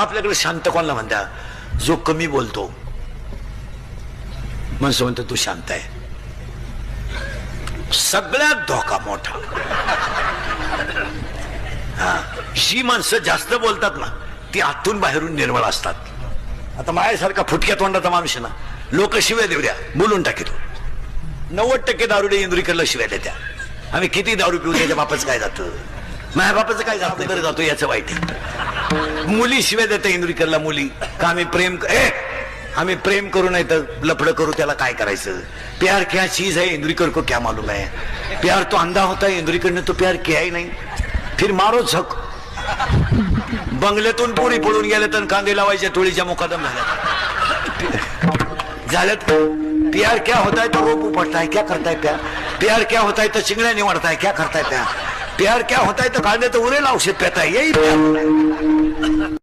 आपल्याकडे शांत कोणाला म्हणता? जो कमी बोलतो. माणसं म्हणतो तू शांत आहे. सगळ्यात धोका मोठा जी माणसं जास्त बोलतात ना ती आतून बाहेरून निर्मळ असतात. आता माझ्यासारखा फुटक्या तोंडाचा माणूस ना लोक शिव्या देऊ द्या बोलून टाकीतो. 90% दारुडे इंदुरीकडला शिव्या देत्या. आम्ही किती दारू पिऊ त्याच्या बापाचं काय जातं, माझ्या बापाचं काय जात बरं जातो याचं वाईट आहे. मुली शिव्या देते इंदुरीकडला मुली का आम्ही प्रेम करू नाही तर लफडं करू त्याला काय करायचं. प्यार क्या चीज है इंदुरीकर को क्या मालूम है. प्यार तो अंधा होता है इंदुरीकर ने तो प्यार किया ही नहीं. फिर मारो झक. बंगल्यातून पोरी पळून गेले तर कांदे लावायच्या टोळीच्या मुकादम झाल्यात. प्यार क्या होता है तो रोप उपटता है क्या करता है प्यार. प्यार क्या होता है तो चिंगड्या निवडता है क्या करता है प्यार. प्यार क्या होता है तो कांदे तो उरेला औषध पेता है यही प्यार.